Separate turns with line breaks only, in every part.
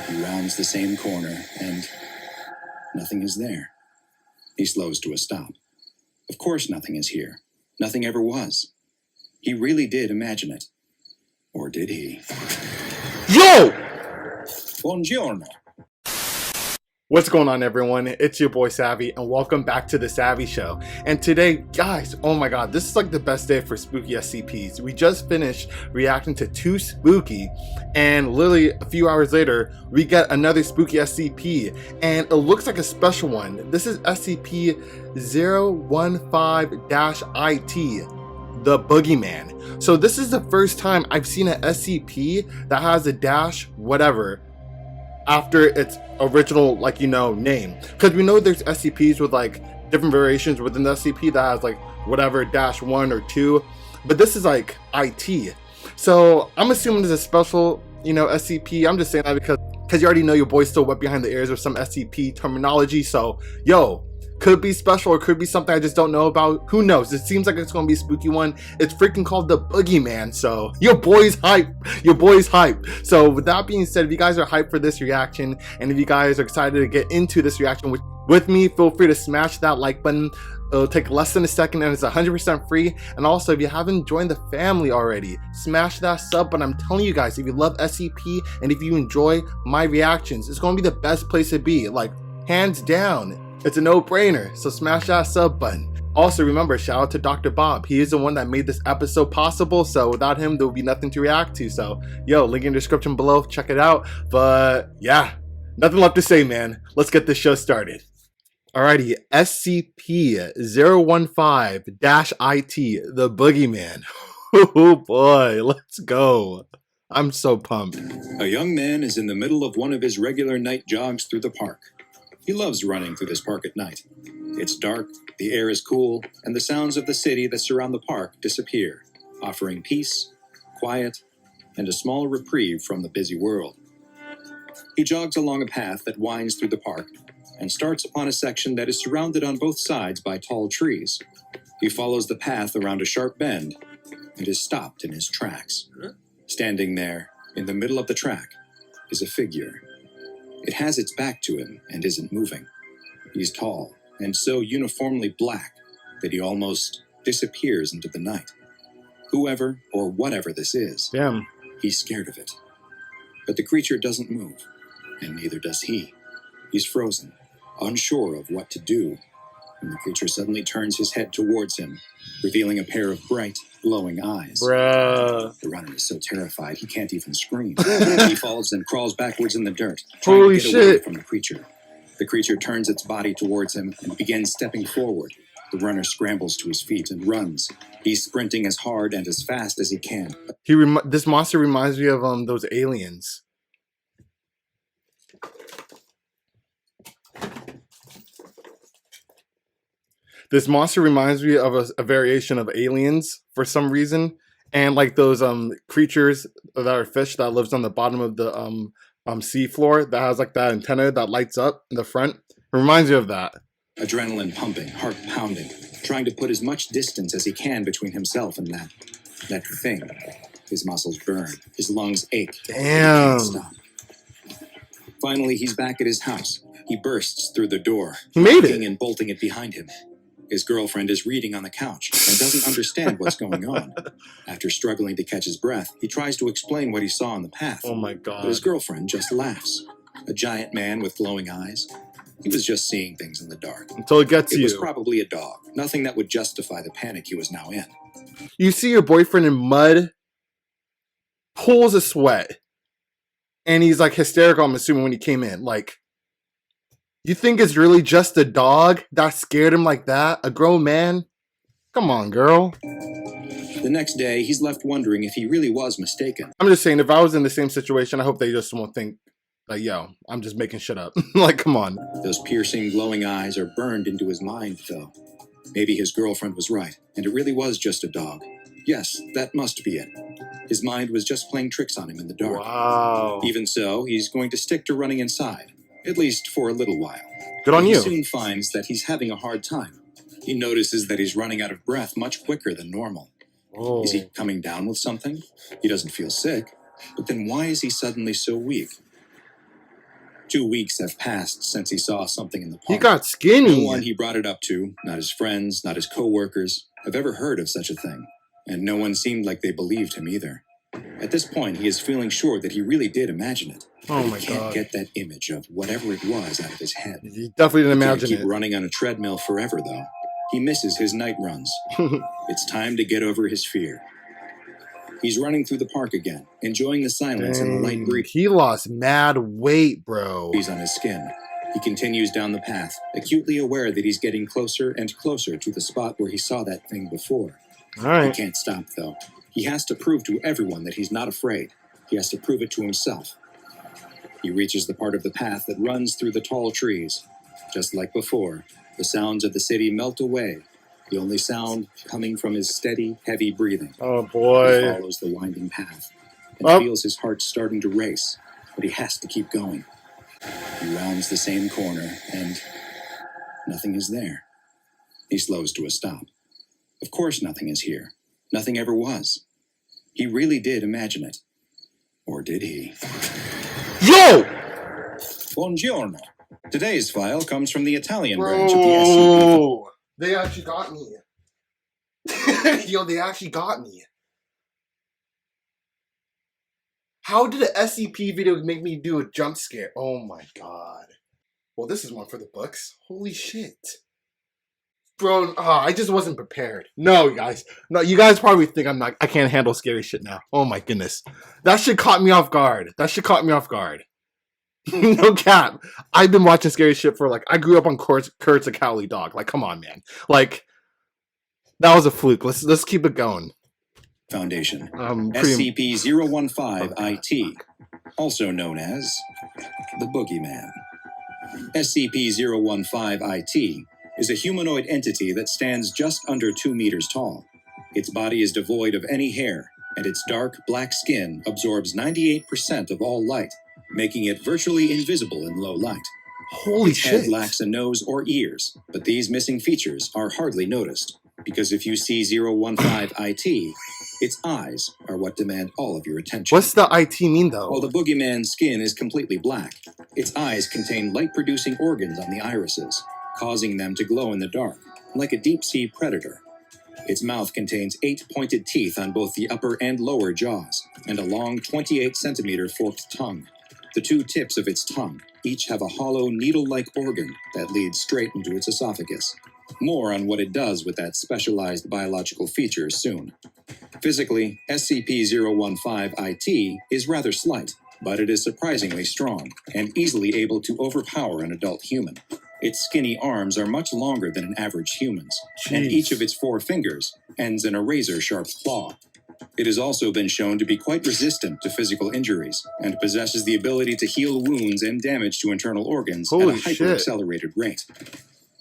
He rounds the same corner, and nothing is there. He slows to a stop. Of course nothing is here. Nothing ever was. He really did imagine it. Or did he?
Yo!
Buongiorno.
What's going on, everyone? It's your boy Savvy, and welcome back to the Savvy Show. And today, guys, oh my god, this is like the best day for spooky SCPs. We just finished reacting to 2 spooky, and literally a few hours later, we get another spooky SCP, and it looks like a special one. This is SCP-015-IT. The Boogeyman. So this is the first time I've seen an SCP that has a dash whatever after its original, like, name. Because we know there's SCPs with like different variations within the SCP that has like whatever -1 or 2, but this is like IT. So I'm assuming it's a special, SCP. I'm just saying that because you already know your boy's still wet behind the ears with some SCP terminology. So yo, could be special or could be something I just don't know about. Who knows? It seems like it's gonna be a spooky one. It's freaking called the Boogeyman, so your boy's hype. Your boy's hype. So with that being said, if you guys are hyped for this reaction, and if you guys are excited to get into this reaction with me, feel free to smash that like button. It'll take less than a second and it's 100% free. And also, if you haven't joined the family already, smash that sub button. I'm telling you guys, if you love SCP and if you enjoy my reactions, it's gonna be the best place to be, like hands down. It's a no-brainer, so smash that sub button. Also, remember, shout out to Dr. Bob. He is the one that made this episode possible, so without him, there would be nothing to react to. So, yo, link in the description below, check it out. But yeah, nothing left to say, man. Let's get this show started. Alrighty, SCP-015-IT, the Boogeyman. Oh boy, let's go. I'm so pumped.
A young man is in the middle of one of his regular night jogs through the park. He loves running through this park at night. It's dark, the air is cool, and the sounds of the city that surround the park disappear, offering peace, quiet, and a small reprieve from the busy world. He jogs along a path that winds through the park and starts upon a section that is surrounded on both sides by tall trees. He follows the path around a sharp bend and is stopped in his tracks. Standing there, in the middle of the track, is a figure. It has its back to him and isn't moving. He's tall and so uniformly black that he almost disappears into the night. Whoever or whatever this is,
Damn.
He's scared of it. But the creature doesn't move, and neither does he. He's frozen, unsure of what to do, when the creature suddenly turns his head towards him, revealing a pair of bright, glowing eyes.
Bruh.
The runner is so terrified he can't even scream. He falls and crawls backwards in the dirt,
Holy
trying to get away
shit.
from the creature. The creature turns its body towards him and begins stepping forward. The runner scrambles to his feet and runs. He's sprinting as hard and as fast as he can.
This monster reminds me of those aliens. This monster reminds me of a variation of aliens for some reason, and like those creatures that are fish that lives on the bottom of the sea floor that has like that antenna that lights up in the front. It reminds me of that.
Adrenaline pumping, heart pounding, trying to put as much distance as he can between himself and that thing. His muscles burn, his lungs ache.
Damn.
He can't stop. Finally, he's back at his house. He bursts through the door,
He made it.
locking and bolting it behind him. His girlfriend is reading on the couch and doesn't understand what's going on. After struggling to catch his breath, he tries to explain what he saw on the path.
Oh my
But his
god.
girlfriend just laughs. A giant man with glowing eyes. He was just seeing things in the dark.
Until it gets
It was
you.
probably a dog. Nothing that would justify the panic he was now in.
You see your boyfriend in mud, pulls a sweat, and he's like hysterical, I'm assuming, when he came in. Like, you think it's really just a dog that scared him like that? A grown man? Come on, girl.
The next day, he's left wondering if he really was mistaken.
I'm just saying, if I was in the same situation, I hope they just won't think, like, yo, I'm just making shit up. Like, come on.
Those piercing, glowing eyes are burned into his mind, though. Maybe his girlfriend was right, and it really was just a dog. Yes, that must be it. His mind was just playing tricks on him in the dark.
Wow.
Even so, he's going to stick to running inside, at least for a little while.
Good on
He
you.
soon finds that he's having a hard time. He notices that he's running out of breath much quicker than normal.
Oh.
Is he coming down with something? He doesn't feel sick, but then why is he suddenly so weak? 2 weeks have passed since he saw something in the park.
He got skinny.
No one he brought it up to, not his friends, not his co-workers, have ever heard of such a thing. And no one seemed like they believed him either. At this point, he is feeling sure that he really did imagine it.
Oh
but
my
he can't
God.
get that image of whatever it was out of his head.
He definitely didn't
He can't
imagine
keep
it.
running on a treadmill forever, though. He misses his night runs. It's time to get over his fear. He's running through the park again, enjoying the silence and the light breeze
He lost mad weight, bro.
on his skin. He continues down the path, acutely aware that he's getting closer and closer to the spot where he saw that thing before.
All
He
right.
can't stop, though. He has to prove to everyone that he's not afraid. He has to prove it to himself. He reaches the part of the path that runs through the tall trees. Just like before, the sounds of the city melt away, the only sound coming from his steady, heavy breathing.
Oh
He
boy.
follows the winding path and
Oh.
feels his heart starting to race, but he has to keep going. He rounds the same corner, and nothing is there. He slows to a stop. Of course nothing is here. Nothing ever was. He really did imagine it. Or did he?
Yo!
Buongiorno. Today's file comes from the Italian branch of the SCP.
Bro, they actually got me. Yo, they actually got me. How did an SCP video make me do a jump scare? Oh my God. Well, this is one for the books. Holy shit. Bro, I just wasn't prepared. No, guys. No, you guys probably think I can't handle scary shit now. Oh my goodness. That shit caught me off guard. No cap. I've been watching scary shit for I grew up on Kurt's a Cowley Dog. Like, come on, man. Like, that was a fluke. Let's keep it going.
Foundation. SCP-015-IT, also known as the Boogeyman. SCP-015-IT is a humanoid entity that stands just under 2 meters tall. Its body is devoid of any hair, and its dark, black skin absorbs 98% of all light, making it virtually invisible in low light.
Holy
Its head
shit.
lacks a nose or ears, but these missing features are hardly noticed, because if you see 015-IT, its eyes are what demand all of your attention.
What's the IT mean, though?
While the Boogeyman's skin is completely black, its eyes contain light-producing organs on the irises, causing them to glow in the dark, like a deep-sea predator. Its mouth contains 8 pointed teeth on both the upper and lower jaws, and a long 28-centimeter forked tongue. The 2 tips of its tongue each have a hollow needle-like organ that leads straight into its esophagus. More on what it does with that specialized biological feature soon. Physically, SCP-015-IT is rather slight, but it is surprisingly strong and easily able to overpower an adult human. Its skinny arms are much longer than an average human's, and
Jeez.
each of its 4 fingers ends in a razor-sharp claw. It has also been shown to be quite resistant to physical injuries, and possesses the ability to heal wounds and damage to internal organs at
Holy
a
shit.
hyper-accelerated rate.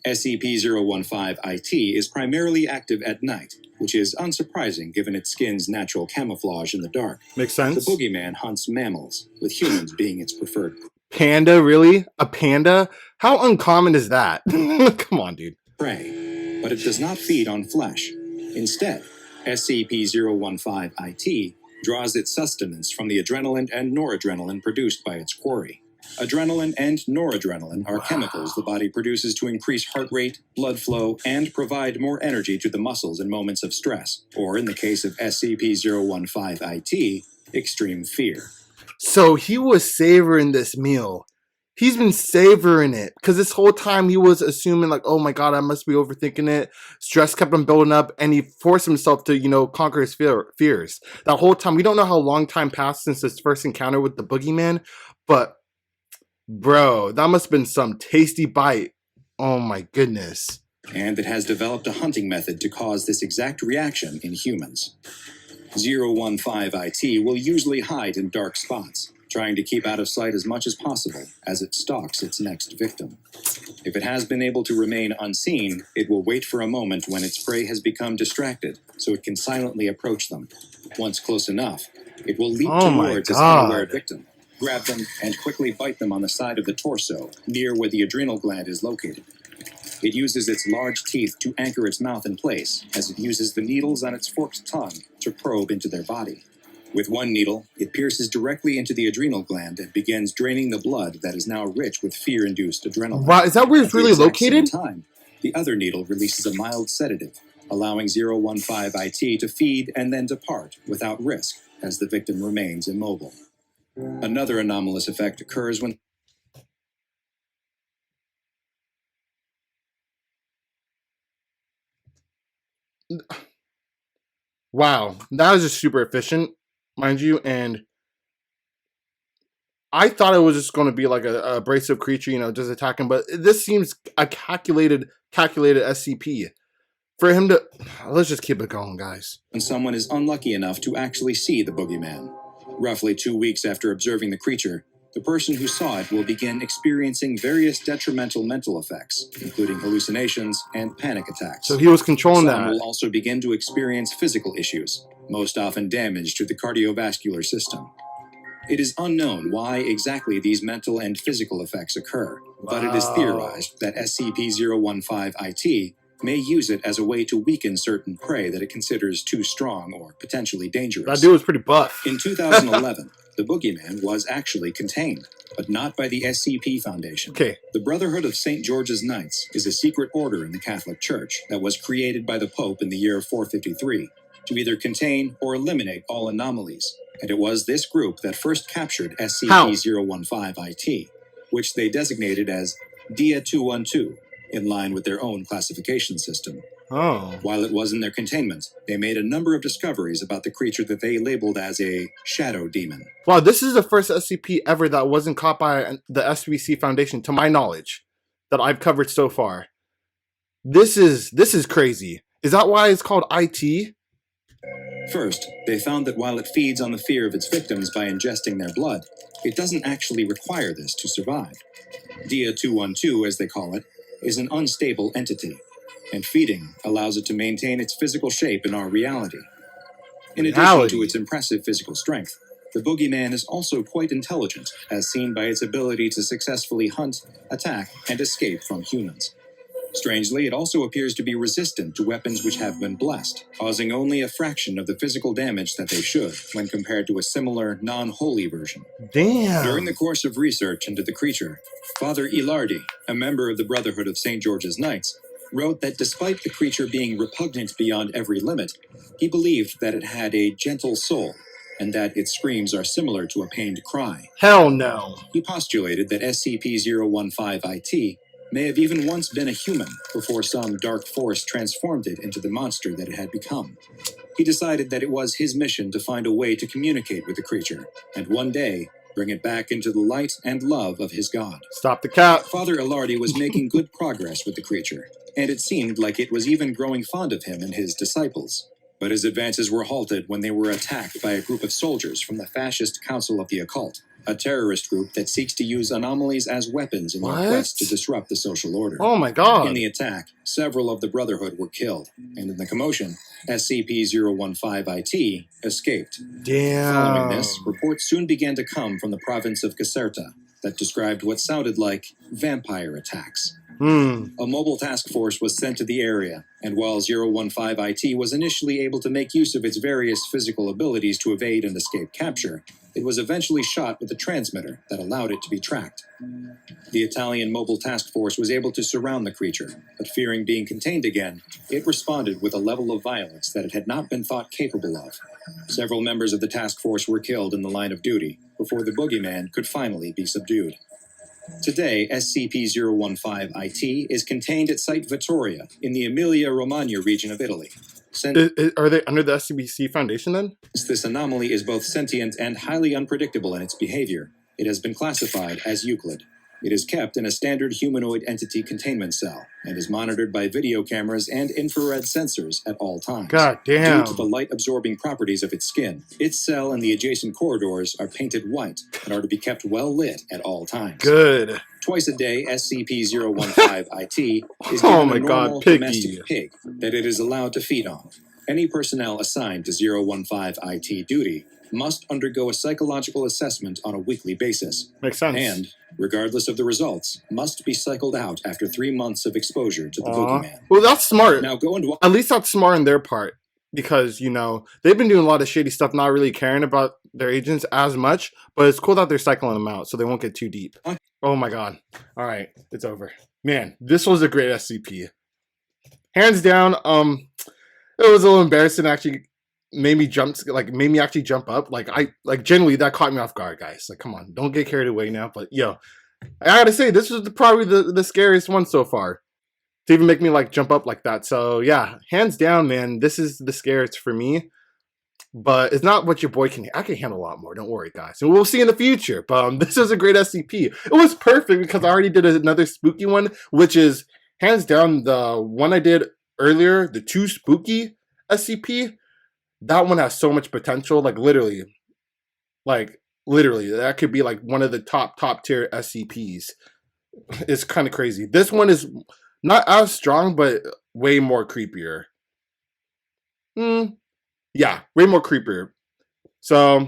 SCP-015-IT is primarily active at night, which is unsurprising given its skin's natural camouflage in the dark.
Makes
The
sense.
Boogeyman hunts mammals, with humans being its preferred
Panda, really? A panda? How uncommon is that? Come on, dude.
prey, but it does not feed on flesh. Instead, SCP-015-IT draws its sustenance from the adrenaline and noradrenaline produced by its quarry. Adrenaline and noradrenaline are chemicals the body produces to increase heart rate, blood flow, and provide more energy to the muscles in moments of stress, or in the case of SCP-015-IT, extreme fear.
So he was savoring this meal. He's been savoring it because this whole time he was assuming oh my God, I must be overthinking it. Stress kept him building up, and he forced himself to conquer his fears. That whole time, we don't know how long time passed since his first encounter with the Boogeyman, but bro, that must have been some tasty bite. Oh my goodness.
And it has developed a hunting method to cause this exact reaction in humans. 015-IT will usually hide in dark spots, trying to keep out of sight as much as possible as it stalks its next victim. If it has been able to remain unseen, it will wait for a moment when its prey has become distracted, so it can silently approach them. Once close enough, it will leap
Oh my
towards its
God.
unaware victim, grab them, and quickly bite them on the side of the torso, near where the adrenal gland is located. It uses its large teeth to anchor its mouth in place, as it uses the needles on its forked tongue to probe into their body. With one needle, it pierces directly into the adrenal gland and begins draining the blood that is now rich with fear-induced adrenaline.
Wow, is that where it's really
At the
located?
exact same time, the other needle releases a mild sedative, allowing 015-IT to feed and then depart without risk as the victim remains immobile. Another anomalous effect occurs when
Wow, that was just super efficient, mind you, and I thought it was just going to be like a abrasive creature, you know, just attacking, but this seems a calculated SCP. For him to... Let's just keep it going, guys.
when someone is unlucky enough to actually see the boogeyman. Roughly 2 weeks after observing the creature, the person who saw it will begin experiencing various detrimental mental effects, including hallucinations and panic attacks.
So he was controlling
Some
that.
will also begin to experience physical issues, most often damage to the cardiovascular system. It is unknown why exactly these mental and physical effects occur, but it is
Wow.
theorized that SCP-015-IT may use it as a way to weaken certain prey that it considers too strong or potentially dangerous.
That dude was pretty buff.
In 2011, the Boogeyman was actually contained, but not by the SCP Foundation.
Okay.
The Brotherhood of St. George's Knights is a secret order in the Catholic Church that was created by the Pope in the year 453 to either contain or eliminate all anomalies, and it was this group that first captured SCP-015-IT, which they designated as Dia 212, in line with their own classification system.
Oh.
While it was in their containment, they made a number of discoveries about the creature that they labeled as a shadow demon.
Wow, this is the first SCP ever that wasn't caught by the SBC Foundation, to my knowledge, that I've covered so far. This is crazy. Is that why it's called IT?
First, they found that while it feeds on the fear of its victims by ingesting their blood, it doesn't actually require this to survive. Dia 212, as they call it, is an unstable entity, and feeding allows it to maintain its physical shape in our reality. In addition to its impressive physical strength, the Boogeyman is also quite intelligent, as seen by its ability to successfully hunt, attack, and escape from humans. Strangely, it also appears to be resistant to weapons which have been blessed, causing only a fraction of the physical damage that they should when compared to a similar, non-holy version.
Damn.
During the course of research into the creature, Father Ilardi, a member of the Brotherhood of St. George's Knights, wrote that despite the creature being repugnant beyond every limit, he believed that it had a gentle soul, and that its screams are similar to a pained cry.
Hell no.
He postulated that SCP-015-IT may have even once been a human before some dark force transformed it into the monster that it had become. He decided that it was his mission to find a way to communicate with the creature, and one day, bring it back into the light and love of his god.
Stop the cap.
Father Ilardi was making good progress with the creature, and it seemed like it was even growing fond of him and his disciples. But his advances were halted when they were attacked by a group of soldiers from the Fascist Council of the Occult, a terrorist group that seeks to use anomalies as weapons in their quest to disrupt the social order.
Oh my god.
In the attack, several of the Brotherhood were killed, and in the commotion, SCP-015-IT escaped.
Damn.
Following this, reports soon began to come from the province of Caserta that described what sounded like vampire attacks. A mobile task force was sent to the area, and while 015-IT was initially able to make use of its various physical abilities to evade and escape capture, it was eventually shot with a transmitter that allowed it to be tracked. The Italian mobile task force was able to surround the creature, but fearing being contained again, it responded with a level of violence that it had not been thought capable of. Several members of the task force were killed in the line of duty before the Boogeyman could finally be subdued. Today, SCP-015-IT is contained at Site Vittoria in the Emilia-Romagna region of Italy.
Are they under the SCP Foundation then?
Since this anomaly is both sentient and highly unpredictable in its behavior, it has been classified as Euclid. It is kept in a standard humanoid entity containment cell and is monitored by video cameras and infrared sensors at all times.
God damn.
Due to the light-absorbing properties of its skin, its cell and the adjacent corridors are painted white and are to be kept well lit at all times.
Good.
Twice a day, SCP-015-IT is given a normal domestic pig that it is allowed to feed on. Any personnel assigned to 015-IT duty must undergo a psychological assessment on a weekly basis.
Makes sense.
And, regardless of the results, must be cycled out after 3 months of exposure to the Boogeyman.
Well, that's smart.
Now go and
At least that's smart on their part. because, you know, they've been doing a lot of shady stuff, not really caring about their agents as much, but it's cool that they're cycling them out so they won't get too deep. Oh my god. All right, it's over. Man, this was a great SCP. Hands down, it was a little embarrassing, actually made me actually jump up. Genuinely, that caught me off guard, guys. Like, come on, don't get carried away now. But yo, I gotta say, this was probably the scariest one so far, to even make me like jump up like that. So yeah, hands down, man, this is the scariest for me. But it's not what your boy can. I can handle a lot more. Don't worry, guys. And we'll see in the future. But this is a great SCP. It was perfect because I already did another spooky one, which is hands down the one I did earlier, the 2 spooky SCP. That one has so much potential. Like literally, that could be like one of the top tier SCPs. It's kind of crazy. This one is not as strong, but way more creepier. Yeah, way more creepier. So,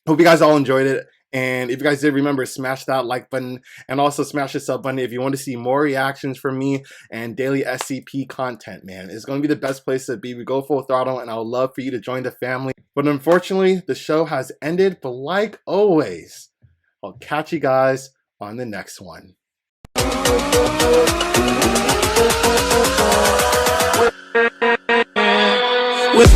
hope you guys all enjoyed it. And if you guys did, remember, smash that like button and also smash the sub button if you want to see more reactions from me and daily SCP content, man. It's going to be the best place to be. We go full throttle, and I would love for you to join the family. But unfortunately, the show has ended. But like always, I'll catch you guys on the next one. With